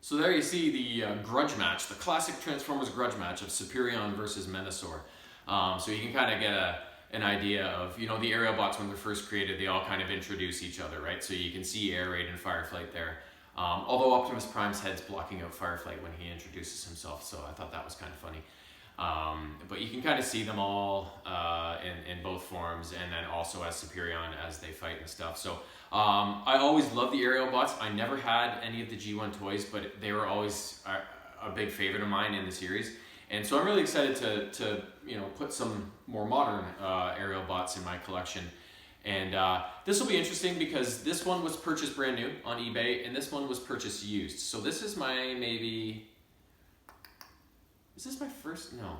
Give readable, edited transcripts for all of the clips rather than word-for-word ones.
So there you see the grudge match, the classic Transformers grudge match of Superion versus Menasor. So you can kind of get an idea of, you know, the Aerobots when they're first created, they all kind of introduce each other, right? So you can see Air Raid and Fireflight there. Although Optimus Prime's head's blocking out Fireflight when he introduces himself, so I thought that was kind of funny. But you can kind of see them all in both forms, and then also as Superion as they fight and stuff. So I always loved the Aerobots. I never had any of the G1 toys, but they were always a big favorite of mine in the series. And so I'm really excited to you know, put some more modern Aerobots in my collection. And this will be interesting because this one was purchased brand new on eBay, and this one was purchased used. So this is my maybe... Is this my first? No.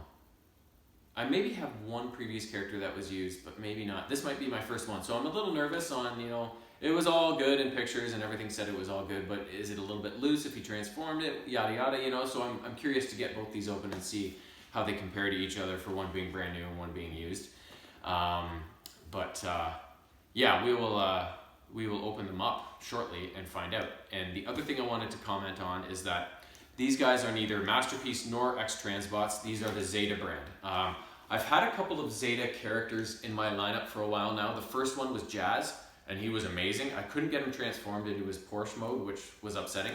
I maybe have one previous character that was used, but maybe not. This might be my first one. So I'm a little nervous on, you know, it was all good in pictures and everything said it was all good, but is it a little bit loose if he transformed it? Yada yada, you know. So I'm curious to get both these open and see how they compare to each other, for one being brand new and one being used. Yeah, we will open them up shortly and find out. And the other thing I wanted to comment on is that these guys are neither Masterpiece nor X-Transbots. These are the Zeta brand. I've had a couple of Zeta characters in my lineup for a while now. The first one was Jazz, and he was amazing. I couldn't get him transformed into his Porsche mode, which was upsetting.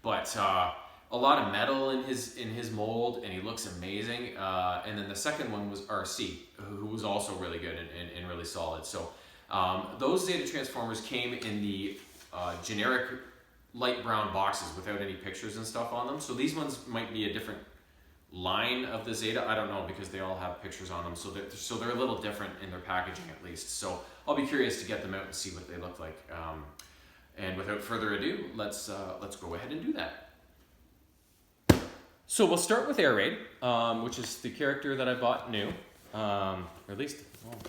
But a lot of metal in his mold, and he looks amazing. And then the second one was RC, who was also really good and really solid. So those Zeta Transformers came in the generic light brown boxes without any pictures and stuff on them. So these ones might be a different line of the Zeta. I don't know, because they all have pictures on them. So they're a little different in their packaging at least. So I'll be curious to get them out and see what they look like. And without further ado, let's go ahead and do that. So we'll start with Air Raid, which is the character that I bought new. Or at least, well,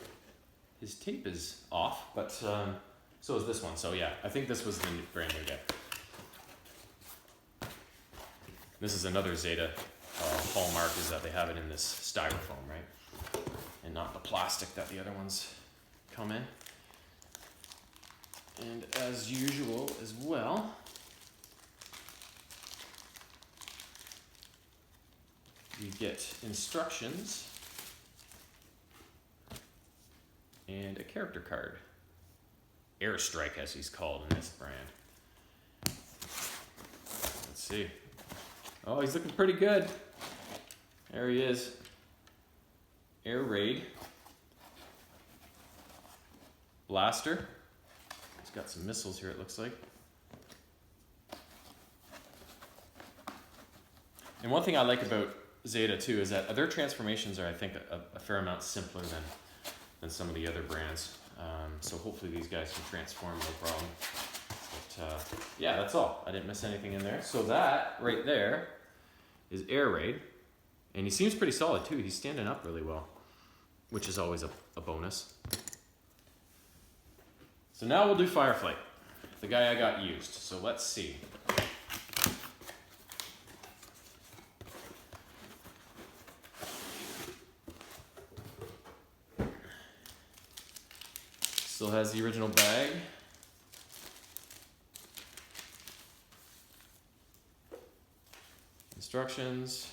his tape is off, but so is this one. So yeah, I think this was the brand new guy. This is another Zeta hallmark, is that they have it in this styrofoam, right? And not the plastic that the other ones come in. And as usual as well, you get instructions and a character card. Airstrike, as he's called in this brand. Let's see. Oh, he's looking pretty good. There he is. Air Raid. Blaster. He's got some missiles here, it looks like. And one thing I like about Zeta too is that their transformations are, I think, a fair amount simpler than some of the other brands. So hopefully these guys can transform no problem. But yeah, that's all. I didn't miss anything in there. So that right there is Air Raid. And he seems pretty solid too. He's standing up really well, which is always a bonus. So now we'll do Fireflight, the guy I got used. So let's see. Still has the original bag. Instructions.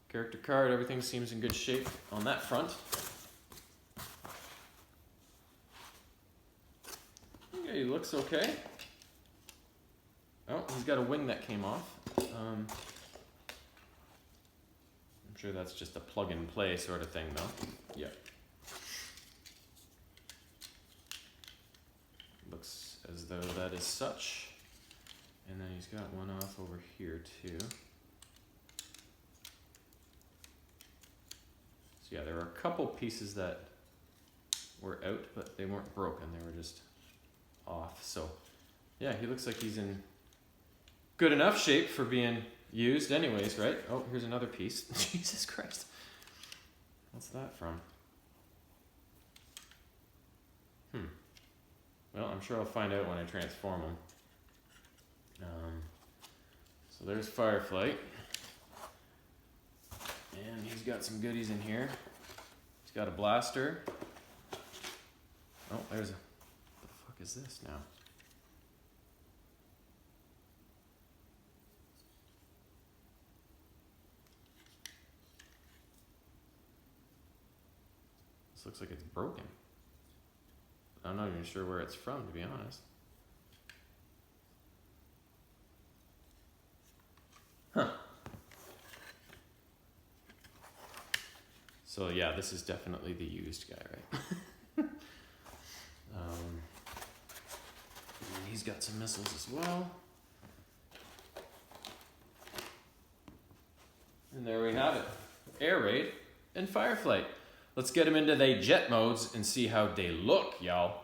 Character card, everything seems in good shape on that front. Yeah, he looks okay. Oh, he's got a wing that came off. I'm sure that's just a plug and play sort of thing though. Yeah. Looks as though that is such. And then he's got one off over here too. So yeah, there were a couple pieces that were out, but they weren't broken. They were just off. So yeah, he looks like he's in good enough shape for being used anyways, right? Oh, here's another piece. Jesus Christ. What's that from? Well, I'm sure I'll find out when I transform him. So there's Fireflight. And he's got some goodies in here. He's got a blaster. Oh, there's a... What the fuck is this now? This looks like it's broken. I'm not even sure where it's from, to be honest. Huh. So yeah, this is definitely the used guy, right? And he's got some missiles as well. And there we have it. Air raid and firefight. Let's get them into the jet modes and see how they look, y'all.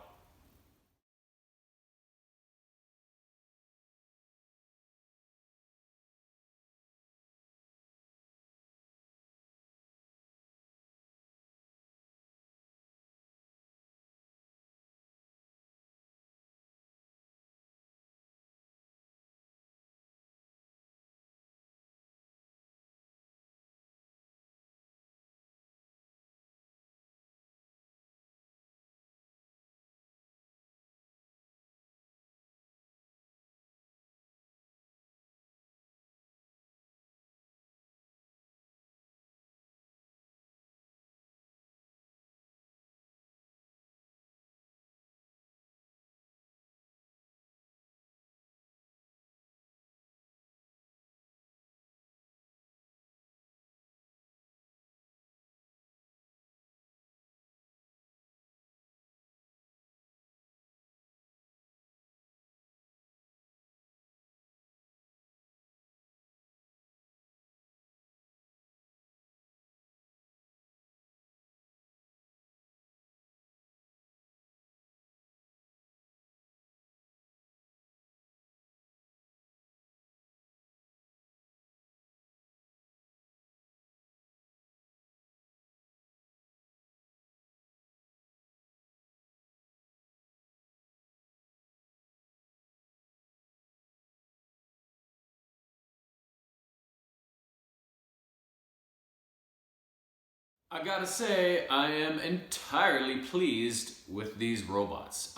I gotta say, I am entirely pleased with these robots.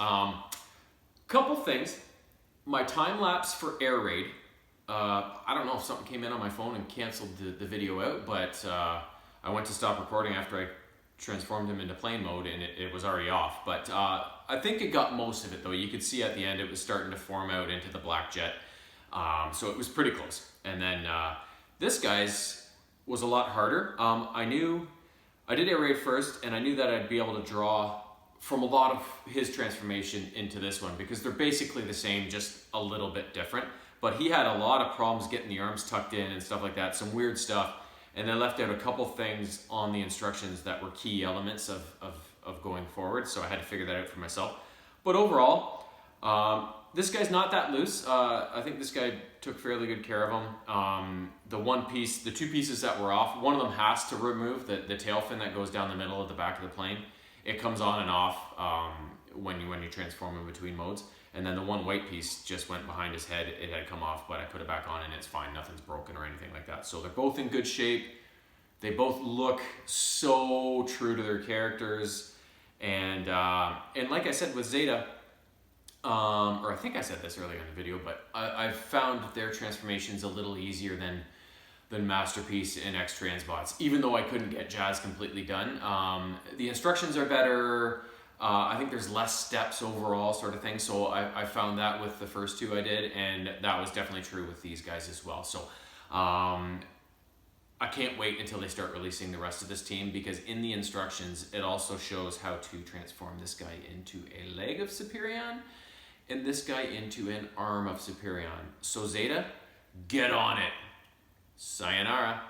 Couple things. My time lapse for air raid. I don't know if something came in on my phone and canceled the video out, but I went to stop recording after I transformed him into plane mode and it was already off. But I think it got most of it though. You could see at the end it was starting to form out into the black jet. So it was pretty close. And then this guy's was a lot harder. I did air raid first, and I knew that I'd be able to draw from a lot of his transformation into this one because they're basically the same, just a little bit different. But he had a lot of problems getting the arms tucked in and stuff like that, some weird stuff. And I left out a couple things on the instructions that were key elements of going forward, so I had to figure that out for myself. But overall, this guy's not that loose. I think this guy took fairly good care of him. The two pieces that were off, one of them has to remove the tail fin that goes down the middle of the back of the plane. It comes on and off when you transform in between modes. And then the one white piece just went behind his head. It had come off, but I put it back on and it's fine. Nothing's broken or anything like that. So they're both in good shape. They both look so true to their characters. And like I said with Zeta, or I think I said this earlier in the video, but I've found their transformations a little easier than Masterpiece and X-Transbots, even though I couldn't get Jazz completely done. The instructions are better. I think there's less steps overall sort of thing. So I found that with the first two I did, and that was definitely true with these guys as well. So I can't wait until they start releasing the rest of this team, because in the instructions, it also shows how to transform this guy into a leg of Superion and this guy into an arm of Superion. So Zeta, get on it. Sayonara.